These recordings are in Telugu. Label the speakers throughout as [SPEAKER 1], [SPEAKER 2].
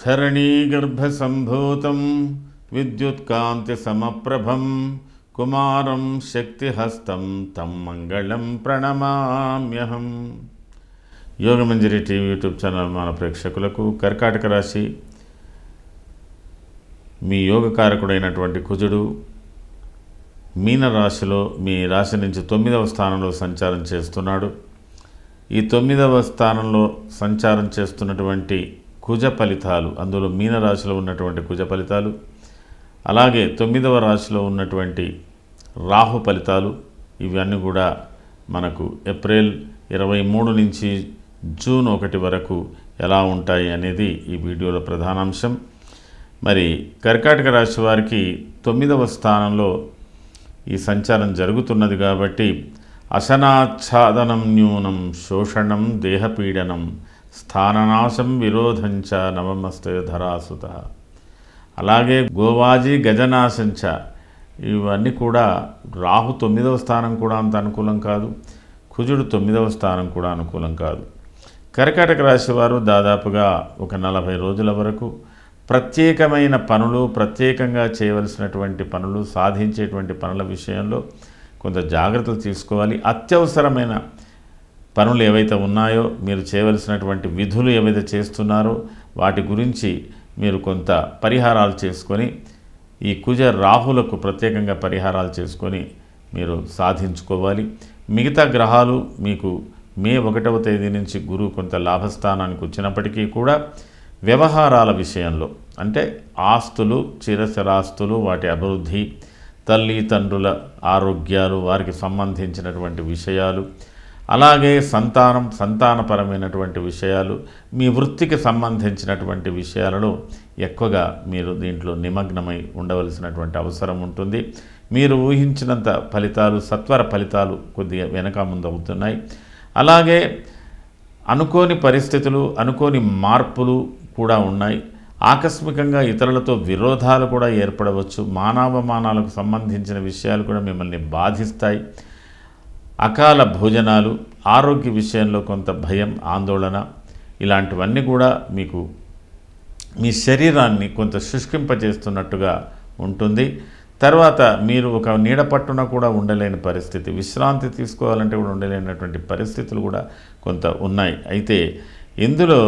[SPEAKER 1] ధరణీగర్భసంభూతం విద్యుత్కాంతి సమప్రభం కుమారం శక్తిహస్తం తం మంగళం ప్రణమామ్యహం. యోగమంజరి టీవీ యూట్యూబ్ ఛానల్ మన ప్రేక్షకులకు కర్కాటక రాశి మీ యోగకారకుడైనటువంటి కుజుడు మీనరాశిలో మీ రాశి నుంచి 9వ స్థానంలో సంచారం చేస్తున్నాడు. ఈ 9వ స్థానంలో సంచారం చేస్తున్నటువంటి కుజ ఫలితాలు, అందులో మీనరాశిలో ఉన్నటువంటి కుజ ఫలితాలు, అలాగే 9వ రాశిలో ఉన్నటువంటి రాహు ఫలితాలు, ఇవన్నీ కూడా మనకు ఏప్రిల్ 23 నుంచి జూన్ 1 వరకు ఎలా ఉంటాయి అనేది ఈ వీడియోలో ప్రధానాంశం. మరి కర్కాటక రాశి వారికి 9వ స్థానంలో ఈ సంచారం జరుగుతున్నది కాబట్టి అశనాచ్ఛాదనం న్యూనం శోషణం దేహపీడనం స్థాననాశం విరోధంచ నవమస్తే ధరాసుత, అలాగే గోవాజీ గజనాశంచ, ఇవన్నీ కూడా రాహు 9వ స్థానం కూడా అంత అనుకూలం కాదు, కుజుడు 9వ స్థానం కూడా అనుకూలం కాదు. కర్కాటక రాశి వారు దాదాపుగా ఒక 40 రోజుల వరకు ప్రత్యేకమైన పనులు, ప్రత్యేకంగా చేయవలసినటువంటి పనులు, సాధించేటువంటి పనుల విషయంలో కొంత జాగ్రత్తలు తీసుకోవాలి. అత్యవసరమైన పనులు ఏవైతే ఉన్నాయో, మీరు చేయవలసినటువంటి విధులు ఏవైతే చేస్తున్నారో వాటి గురించి మీరు కొంత పరిహారాలు చేసుకొని, ఈ కుజ రాహులకు ప్రత్యేకంగా పరిహారాలు చేసుకొని మీరు సాధించుకోవాలి. మిగతా గ్రహాలు మీకు మే 1వ తేదీ నుంచి గురువు కొంత లాభస్థానానికి వచ్చినప్పటికీ కూడా వ్యవహారాల విషయంలో, అంటే ఆస్తులు, చిరస్థిరాస్తులు, వాటి అభివృద్ధి, తల్లి తండ్రుల ఆరోగ్యాలు, వారికి సంబంధించినటువంటి విషయాలు, అలాగే సంతానపరమైనటువంటి విషయాలు, మీ వృత్తికి సంబంధించినటువంటి విషయాలలో ఎక్కువగా మీరు దీంట్లో నిమగ్నమై ఉండవలసినటువంటి అవసరం ఉంటుంది. మీరు ఊహించినంత ఫలితాలు, సత్వర ఫలితాలు కొద్దిగా వెనక ముందు అవుతున్నాయి. అలాగే అనుకోని పరిస్థితులు, అనుకోని మార్పులు కూడా ఉన్నాయి. ఆకస్మికంగా ఇతరులతో విరోధాలు కూడా ఏర్పడవచ్చు. మానవమానాలకు సంబంధించిన విషయాలు కూడా మిమ్మల్ని బాధిస్తాయి. అకాల భోజనాలు, ఆరోగ్య విషయంలో కొంత భయం, ఆందోళన, ఇలాంటివన్నీ కూడా మీకు మీ శరీరాన్ని కొంత శుష్కింపజేస్తున్నట్టుగా ఉంటుంది. తర్వాత మీరు ఒక నీడ పట్టున కూడా ఉండలేని పరిస్థితి, విశ్రాంతి తీసుకోవాలంటే కూడా ఉండలేనటువంటి పరిస్థితులు కూడా కొంత ఉన్నాయి. అయితే ఇందులో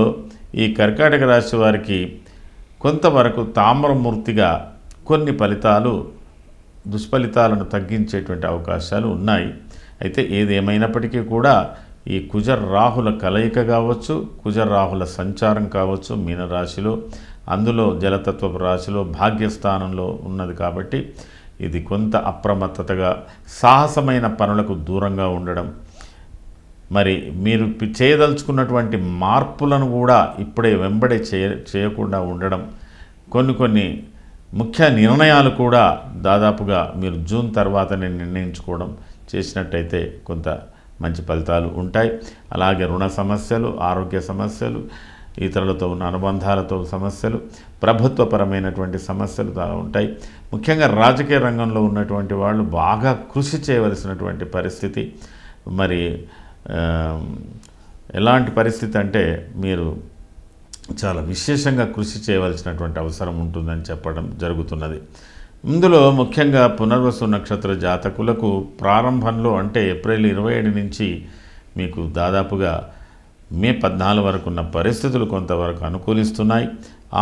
[SPEAKER 1] ఈ కర్కాటక రాశి వారికి కొంతవరకు తామ్రమూర్తిగా కొన్ని ఫలితాలు, దుష్ఫలితాలను తగ్గించేటువంటి అవకాశాలు ఉన్నాయి. అయితే ఏదేమైనప్పటికీ కూడా ఈ కుజరాహుల కలయిక కావచ్చు, కుజరాహుల సంచారం కావచ్చు మీనరాశిలో, అందులో జలతత్వపు రాశిలో భాగ్యస్థానంలో ఉన్నది కాబట్టి ఇది కొంత అప్రమత్తతగా, సాహసమైన పనులకు దూరంగా ఉండడం, మరి మీరు చేయదలుచుకున్నటువంటి మార్పులను కూడా ఇప్పుడే వెంబడే చేయకుండా ఉండడం, కొన్ని ముఖ్య నిర్ణయాలు కూడా దాదాపుగా మీరు జూన్ తర్వాతనే నిర్ణయించుకోవడం చేసినట్టయితే కొంత మంచి ఫలితాలు ఉంటాయి. అలాగే రుణ సమస్యలు, ఆరోగ్య సమస్యలు, ఇతరులతో ఉన్న అనుబంధాలతో సమస్యలు, ప్రభుత్వపరమైనటువంటి సమస్యలు ఉంటాయి. ముఖ్యంగా రాజకీయ రంగంలో ఉన్నటువంటి వాళ్ళు బాగా కృషి చేయవలసినటువంటి పరిస్థితి. మరి ఎలాంటి పరిస్థితి అంటే మీరు చాలా విశేషంగా కృషి చేయవలసినటువంటి అవసరం ఉంటుందని చెప్పడం జరుగుతున్నది. ఇందులో ముఖ్యంగా పునర్వసు నక్షత్ర జాతకులకు ప్రారంభంలో, అంటే ఏప్రిల్ 27 నుంచి మీకు దాదాపుగా మే 14 వరకు ఉన్న పరిస్థితులు కొంతవరకు అనుకూలిస్తున్నాయి.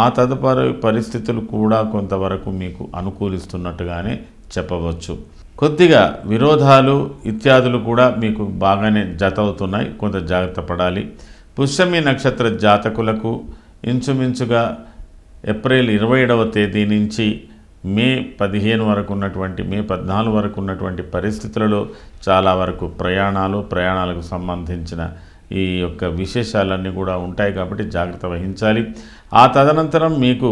[SPEAKER 1] ఆ తదుపరి పరిస్థితులు కూడా కొంతవరకు మీకు అనుకూలిస్తున్నట్టుగానే చెప్పవచ్చు. కొద్దిగా విరోధాలు ఇత్యాదులు కూడా మీకు బాగానే జత అవుతున్నాయి, కొంత జాగ్రత్త పడాలి. పుష్యమి నక్షత్ర జాతకులకు ఇంచుమించుగా ఏప్రిల్ 27వ తేదీ నుంచి మే 15 వరకు ఉన్నటువంటి, మే 14 వరకు ఉన్నటువంటి పరిస్థితులలో చాలా వరకు ప్రయాణాలకు సంబంధించిన ఈ యొక్క విశేషాలన్నీ కూడా ఉంటాయి కాబట్టి జాగ్రత్త వహించాలి. ఆ తదనంతరం మీకు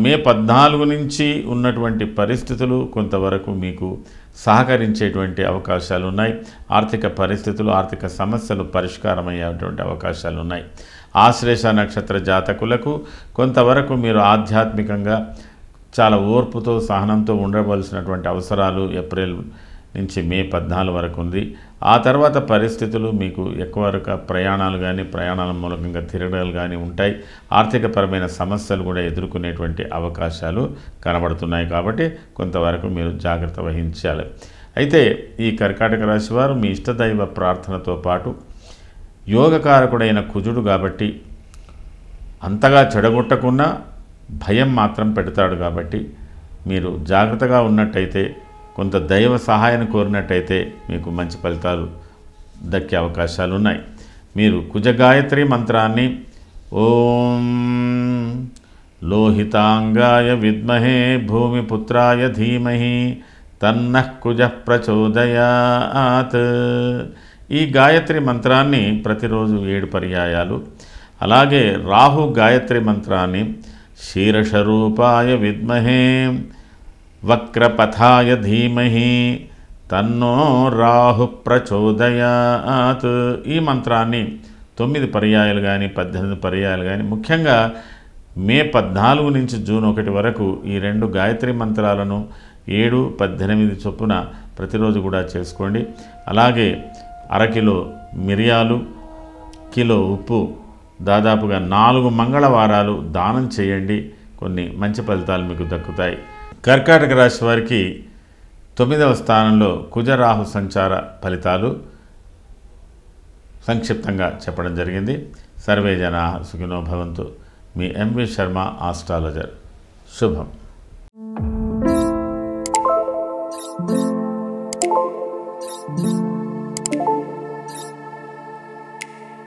[SPEAKER 1] మే 14 నుంచి ఉన్నటువంటి పరిస్థితులు కొంతవరకు మీకు సహకరించేటువంటి అవకాశాలు ఉన్నాయి. ఆర్థిక పరిస్థితులు, ఆర్థిక సమస్యలు పరిష్కారమయ్యేటువంటి అవకాశాలు ఉన్నాయి. ఆశ్లేష నక్షత్ర జాతకులకు కొంతవరకు మీరు ఆధ్యాత్మికంగా చాలా ఓర్పుతో, సహనంతో ఉండవలసినటువంటి అవసరాలు ఏప్రిల్ నుంచి మే 14 వరకు ఉంది. ఆ తర్వాత పరిస్థితులు మీకు ఎక్కువ ప్రయాణాలు కానీ ప్రయాణాల మూలకంగా తిరగడాలు కానీ ఉంటాయి. ఆర్థికపరమైన సమస్యలు కూడా ఎదుర్కొనేటువంటి అవకాశాలు కనబడుతున్నాయి. కాబట్టి కొంతవరకు మీరు జాగ్రత్త వహించాలి. అయితే ఈ కర్కాటక రాశి వారు మీ ఇష్టదైవ ప్రార్థనతో పాటు యోగకారకుడైన కుజుడు కాబట్టి అంతగా చెడగొట్టకుండా భయం మాత్రం పెడతాడు. కాబట్టి మీరు జాగ్రత్తగా ఉన్నట్టయితే, కొంత దైవ సహాయాన్ని కోరినట్టయితే మీకు మంచి ఫలితాలు దక్కే అవకాశాలు ఉన్నాయి. మీరు కుజగాయత్రి మంత్రాన్ని ఓం లోహితాంగాయ విద్మహే భూమిపుత్రాయ ధీమహి తన్నః కుజః ప్రచోదయాత్, ఈ గాయత్రి మంత్రాన్ని ప్రతిరోజు 7 పర్యాయాలు, అలాగే రాహు గాయత్రి మంత్రాన్ని శీర్షరూపాయ విద్మహే వక్రపథాయ ధీమహి తన్నో రాహు ప్రచోదయాత్, ఈ మంత్రాన్ని 9 పర్యాయాలు కానీ 18 పర్యాయాలు కానీ, ముఖ్యంగా మే 14 నుంచి జూన్ 1 వరకు ఈ 2 గాయత్రి మంత్రాలను 7, 18 చొప్పున ప్రతిరోజు కూడా చేసుకోండి. అలాగే అరకిలో మిరియాలు, కిలో ఉప్పు, దాదాపుగా 4 మంగళవారాలు దానం చేయండి. కొన్ని మంచి ఫలితాలు మీకు దక్కుతాయి. కర్కాటక రాశి వారికి 9వ స్థానంలో కుజరాహు సంచార ఫలితాలు సంక్షిప్తంగా చెప్పడం జరిగింది. సర్వే జనా సుఖినో భవంతు. మీ ఎంవి శర్మ, ఆస్ట్రాలజర్. శుభం.